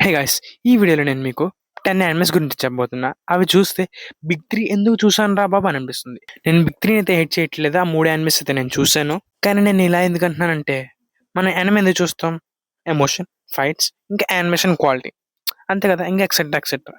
Hey guys! ఈ వీడియోలో నేను మీకు 10 యానిమేస్ గురించి చెప్పబోతున్నా. అవి చూస్తే 'బిగ్ 3' ఎందుకు చూసానురా బాబు అని అనిపిస్తుంది. నేను 'బిగ్ 3' అయితే హేట్ చేయట్లేదు. ఆ 3 యానిమేస్ అయితే నేను చూసాను. కానీ నేను ఇలా ఎందుకు అంటున్నానంటే, మనం యానిమే ఎందుకు చూస్తాం? ఎమోషన్, ఫైట్స్, ఇంకా యానిమేషన్ క్వాలిటీ. అంతే కదా! ఇంకా ఎక్సెట్రా ఎక్సెట్రా.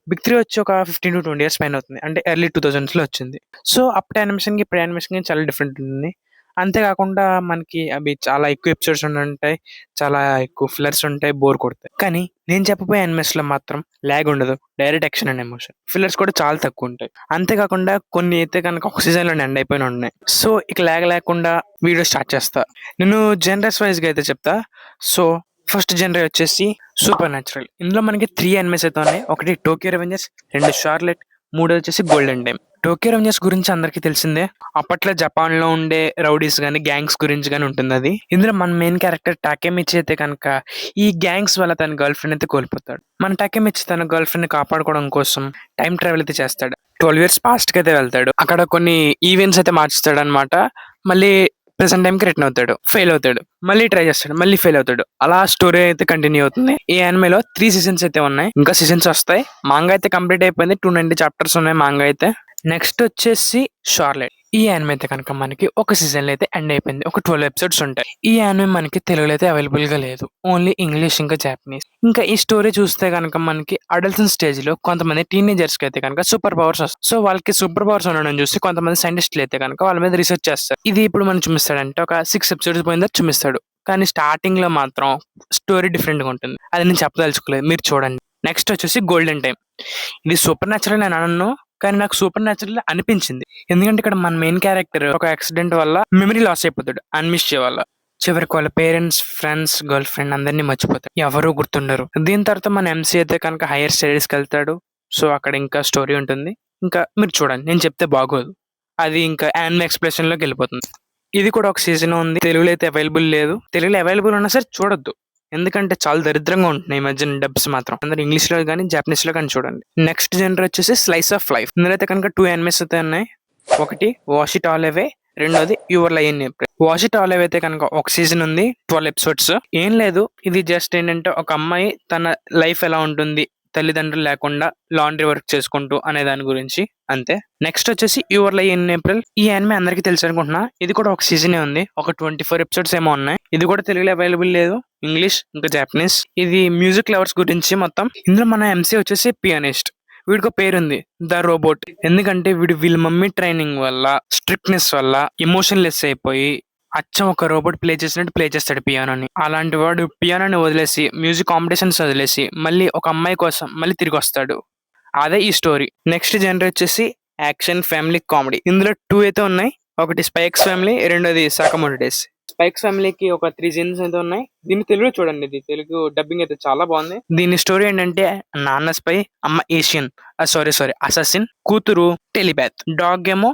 'బిగ్ 3' వచ్చి ఒక 15-20 ఇయర్స్ పైన అవుతుంది. అంటే ఎర్లీ 2000స్‌లో వచ్చింది. సో, అప్పటి యానిమేషన్‌కి, ఇప్పుడు యానిమేషన్‌కి చాలా డిఫరెంట్ ఉంటుంది. అంతేకాకుండా మనకి అవి చాలా ఎక్కువ ఎపిసోడ్స్ ఉండుంటాయి. చాలా ఎక్కువ ఫిల్లర్స్ ఉంటాయి. బోర్ కొడతాయి. కానీ నేను చెప్పబోయే యానిమేస్‌లో మాత్రం లాగ్ ఉండదు. Direct action and emotion. Fillers కూడా చాలా తక్కువుంటాయి. అంతేకాకుండా కొన్ని అయితే గనక ఒక సీజన్‌లోనే ఎండ్ అయిపోయినయి ఉన్నాయి. సో, ఇక లాగ్ లేకుండా వీడియో స్టార్ట్ చేస్తా. నేను జనరస్ వైస్‌గా అయితే చెప్తా. సో, ఫస్ట్ జనరే వచ్చేసి సూపర్ న్యాచురల్. ఇందులో మనకి 3 యానిమేస్ అయితే ఉన్నాయి. ఒకటి 'టోక్యో రివెంజర్స్', 2 షార్లెట్, మూడోది వచ్చేసి 'గోల్డెన్ టైమ్'. 'టోక్యో రివెంజర్స్' గురించి అందరికీ తెలిసిందే. అప్పట్లో జపాన్‌లో ఉండే రౌడీస్ గాని, గ్యాంగ్స్ గురించి గాని ఉంటుందది. ఇందులో మన మెయిన్ క్యారెక్టర్ టాకెమిచి అయితే కనుక ఈ గ్యాంగ్స్ వల్ల తన గర్ల్ ఫ్రెండ్ అయితే కోల్పోతాడు. మన టాకెమిచి తన గర్ల్ ఫ్రెండ్‌ని కాపాడుకోవడం కోసం టైమ్ ట్రావెల్ అయితే చేస్తాడు. 12 ఇయర్స్ పాస్ట్‌కి అయితే వెళ్తాడు. అక్కడ కొన్ని ఈవెంట్స్ అయితే మార్చుతాడనమాట. మళ్ళీ ప్రెజెంట్ టైంకి రిటర్న్ అవుతాడు. ఫెయిల్ అవుతాడు. మళ్ళీ ట్రై చేస్తాడు. మళ్ళీ ఫెయిల్ అవుతాడు. అలా స్టోరీ అయితే కంటిన్యూ అవుతుంది. ఈ యానిమేలో 3 సీజన్స్ అయితే ఉన్నాయి. ఇంకా సీజన్స్ వస్తాయి. మాంగా అయితే కంప్లీట్ అయిపోయింది. 290 చాప్టర్స్ ఉన్నాయి మాంగా అయితే. నెక్స్ట్ వచ్చేసి షార్లెట్. ఈ యానిమే అయితే కనుక మనకి ఒక సీజన్‌లో అయితే ఎండ్ అయిపోయింది. ఒక 12 ఎపిసోడ్స్ ఉంటాయి. ఈ యానిమే మనకి తెలుగులో అయితే అవైలబుల్‌గా లేదు. ఓన్లీ ఇంగ్లీష్ ఇంకా జాపనీస్. ఇంకా ఈ స్టోరీ చూస్తే గనక మనకి అడల్సన్ స్టేజ్‌లో కొంతమంది టీనేజర్స్‌కి అయితే కనుక సూపర్ పవర్స్ వస్తాయి. సో, వాళ్ళకి సూపర్ పవర్స్ ఉండడం చూసి కొంతమంది సైంటిస్టులు అయితే కనుక వాళ్ళ మీద రీసెర్చ్ చేస్తారు. ఇది ఇప్పుడు మనం చూపిస్తాడంటే ఒక 6 ఎపిసోడ్స్ పోయిన తర్వాత చూపిస్తాడు. కానీ స్టార్టింగ్‌లో మాత్రం స్టోరీ డిఫరెంట్‌గా ఉంటుంది. అది నేను చెప్పదలుచుకోలేదు. మీరు చూడండి. నెక్స్ట్ వచ్చేసి 'గోల్డెన్ టైమ్'. ఇది సూపర్ న్యాచురల్ నేను అనను. కానీ నాకు సూపర్ న్యాచురల్ అనిపించింది. ఎందుకంటే ఇక్కడ మన మెయిన్ క్యారెక్టర్ ఒక యాక్సిడెంట్ వల్ల మెమరీ లాస్ అయిపోతాడు. అన్మిస్చే వల్ల. చివరికి వాళ్ళ పేరెంట్స్, ఫ్రెండ్స్, గర్ల్ ఫ్రెండ్ అందరిని మర్చిపోతాడు. ఎవరు గుర్తుండరు. దీని తర్వాత మన ఎంసీ అయితే కనుక హైయర్ స్టడీస్‌కి వెళ్తాడు. సో, అక్కడ ఇంకా స్టోరీ ఉంటుంది. ఇంకా మీరు చూడండి. నేను చెప్తే బాగోదు. అది ఇంకా యానిమే ఎక్స్‌ప్లనేషన్‌లోకి వెళ్ళిపోతుంది. ఇది కూడా ఒక సీజన్ ఉంది. తెలుగులో అయితే అవైలబుల్ లేదు. తెలుగులో అవైలబుల్ ఉన్నా సరే చూడొద్దు. ఎందుకంటే చాలా దరిద్రంగా ఉంటున్నాయి ఈ మధ్యన డబ్స్ మాత్రం. అందరూ ఇంగ్లీష్‌లో గాని, జాపనీస్‌లో గాని చూడండి. నెక్స్ట్ జనర్ వచ్చేసి స్లైస్ ఆఫ్ లైఫ్. ఇందులో అయితే కనుక 2 యానిమేస్ అయితే ఉన్నాయి. ఒకటి 'వాష్ ఇట్ ఆల్ అవే', రెండోది 'your lie in April'. 'Wash it all away' అయితే కనుక ఒక సీజన్ ఉంది. 12 ఎపిసోడ్స్. ఏం లేదు. ఇది జస్ట్ ఏంటంటే ఒక అమ్మాయి తన లైఫ్ ఎలా ఉంటుంది తల్లిదండ్రులు లేకుండా లాండ్రీ వర్క్ చేసుకుంటూ అనే దాని గురించి అంతే. నెక్స్ట్ వచ్చేసి 'యువర్ లై ఇన్ ఏప్రిల్'. ఈ యానిమే అందరికీ తెలుసు అనుకుంటున్నా. ఇది కూడా ఒక సీజనే ఉంది. ఒక 24 ఎపిసోడ్స్ ఏమో ఉన్నాయి. ఇది కూడా తెలుగులో అవైలబుల్ లేదు. ఇంగ్లీష్ ఇంకా జాపనీస్. ఇది మ్యూజిక్ లవర్స్ గురించి మొత్తం. ఇందులో మన ఎంసీ వచ్చేసి పియానిస్ట్. వీడికి ఒక పేరుంది 'ద రోబోట్'. ఎందుకంటే వీళ్ళ మమ్మీ ట్రైనింగ్ వల్ల, స్ట్రిక్ట్‌నెస్ వల్ల ఎమోషన్‌లెస్ అయిపోయి అచ్చం ఒక రోబోట్ ప్లే చేసినట్టు ప్లే చేస్తాడు పియానోని. అలాంటి వాడు పియానోని వదిలేసి, మ్యూజిక్ కాంపిటీషన్స్ వదిలేసి, మళ్ళీ ఒక అమ్మాయి కోసం మళ్ళీ తిరిగొస్తాడు. అదే ఈ స్టోరీ. నెక్స్ట్ జనర్ వచ్చేసి యాక్షన్, ఫ్యామిలీ, కామెడీ. ఇందులో 2 అయితే ఉన్నాయి. ఒకటి 'స్పైక్స్ ఫ్యామిలీ', రెండోది 'సకామోటో డేస్'. 'స్పైక్స్ ఫ్యామిలీ'కి ఒక 3 సీజన్స్ అయితే ఉన్నాయి. దీన్ని తెలుగులో చూడండి. ఇది తెలుగు డబ్బింగ్ అయితే చాలా బాగుంది. దీని స్టోరీ ఏంటంటే నాన్న స్పై, అమ్మ ఏషియన్. Sorry assassin. కూతురు టెలిపాత్. డాగ్ ఏమో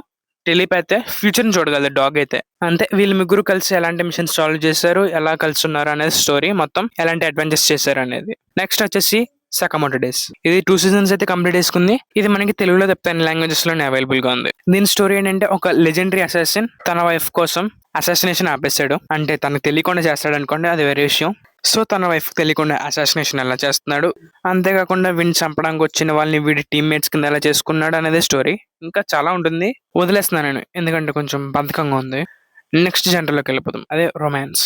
టెలిపాతే. ఫ్యూచర్‌ని చూడగలదు డాగ్ అయితే. అంతే. వీళ్ళు ముగ్గురు కలిసి ఎలాంటి మిషన్స్ సాల్వ్ చేశారు, ఎలా కలిసున్నారు అనేది స్టోరీ మొత్తం. ఎలాంటి అడ్వెంచర్స్ చేశారు అనేది. నెక్స్ట్ వచ్చేసి 'సకామోటో డేస్'. ఇది 2 సీజన్స్ అయితే కంప్లీట్ చేసుకుంది. ఇది మనకి తెలుగులో తప్ప అన్ని లాంగ్వేజెస్ లోనే అవైలబుల్ గా ఉంది. దీని స్టోరీ ఏంటంటే ఒక లెజెండరీ అసాసిన్ తన వైఫ్ కోసం అసాసినేషన్ ఆపేశాడు. అంటే తనకు తెలియకుండా చేస్తాడు అనుకోండి, అది వేరే విషయం. సో, తన వైఫ్ తెలియకుండా అసాసినేషన్ ఎలా చేస్తున్నాడు, అంతేకాకుండా వీడిని చంపడానికి వచ్చిన వాళ్ళని వీడి టీమ్మేట్స్ కింద ఎలా చేసుకున్నాడు అనేది స్టోరీ. ఇంకా చాలా ఉంటుంది. వదిలేస్తున్నాను నేను, ఎందుకంటే కొంచెం బద్ధకంగా ఉంది. నెక్స్ట్ జనరల్లోకి వెళ్ళిపోతాం. అదే రొమాన్స్.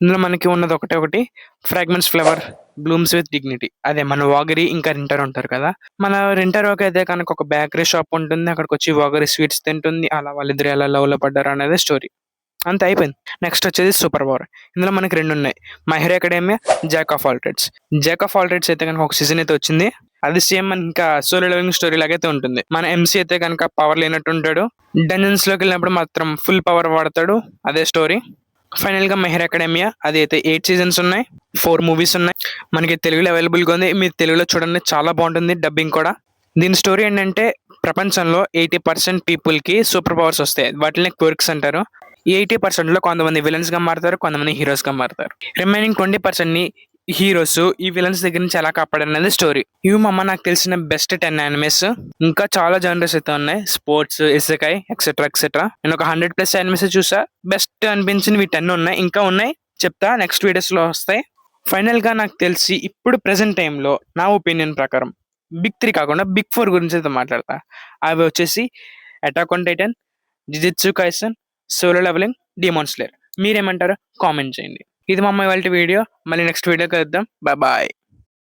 ఇందులో మనకి ఉన్నది ఒకటి 'fragments flower blooms with dignity'. అదే మన వాగరి ఇంకా రింటర్ ఉంటారు కదా. మన రింటర్‌కి అయితే కనుక ఒక బేకరీ షాప్ ఉంటుంది. అక్కడికి వచ్చి వాగరి స్వీట్స్ తింటుంది. అలా వాళ్ళిద్దరు ఎలా లవ్‌లో పడ్డారు అనేది స్టోరీ. అంతే అయిపోయింది. నెక్స్ట్ వచ్చేది సూపర్ పవర్. ఇందులో మనకి 2 ఉన్నాయి. 'My hero Academia', 'Jack of all trades'. 'Jack of all trades' అయితే కనుక ఒక సీజన్ అయితే వచ్చింది. అది సేమ్ మనకి ఇంకా సోలో లెవెలింగ్ స్టోరీ లాగైతే ఉంటుంది. మన ఎంసీ అయితే కనుక పవర్ లేనట్టు ఉంటాడు. డంజన్స్‌లోకి వెళ్ళినప్పుడు మాత్రం ఫుల్ పవర్ వాడతాడు. అదే స్టోరీ. ఫైనల్‌గా 'మై హీరో అకాడెమియా' అది అయితే 8 సీజన్స్ ఉన్నాయి. 4 మూవీస్ ఉన్నాయి. మనకి తెలుగులో అవైలబుల్‌గా ఉంది. మీరు తెలుగులో చూడండి, చాలా బాగుంటుంది డబ్బింగ్ కూడా. దీని స్టోరీ ఏంటంటే ప్రపంచంలో 80% పీపుల్‌కి సూపర్ పవర్స్ వస్తాయి. వాటిని క్వర్క్స్ అంటారు. ఈ 80%లో కొంతమంది విలన్స్‌గా మారుతారు. కొంతమంది హీరోస్‌గా మారుతారు. రిమైనింగ్ 20%ని హీరోస్ ఈ విలన్స్ దగ్గర నుంచి ఎలా కాపాడనేది స్టోరీ. ఇవి నాకు తెలిసిన బెస్ట్ 10 యానిమేస్. ఇంకా చాలా జనరస్ అయితే ఉన్నాయి. స్పోర్ట్స్, ఇసెకాయ్ ఎక్సెట్రా. నేను ఒక 100+ యానిమేస్ చూసా. బెస్ట్ అనిపించినవి 10 ఉన్నాయి. ఇంకా ఉన్నాయి, చెప్తా. నెక్స్ట్ వీడియోస్‌లో వస్తాయి. ఫైనల్‌గా నాకు తెలిసి ఇప్పుడు ప్రెజెంట్ టైమ్‌లో నా ఒపీనియన్ ప్రకారం బిగ్ 3 కాకుండా బిగ్ 4 గురించయితే మాట్లాడతా. అవి వచ్చేసి 'అటాక్ ఆన్ టైటన్', 'జుజుత్సు కైసెన్', 'సోలో లెవెలింగ్', 'డీమన్ స్లేయర్'. మీరేమంటారో కామెంట్ చేయండి. ఇది మా ఇవాల్టి వీడియో. మళ్ళీ నెక్స్ట్ వీడియో కలుద్దాం. బాయ్.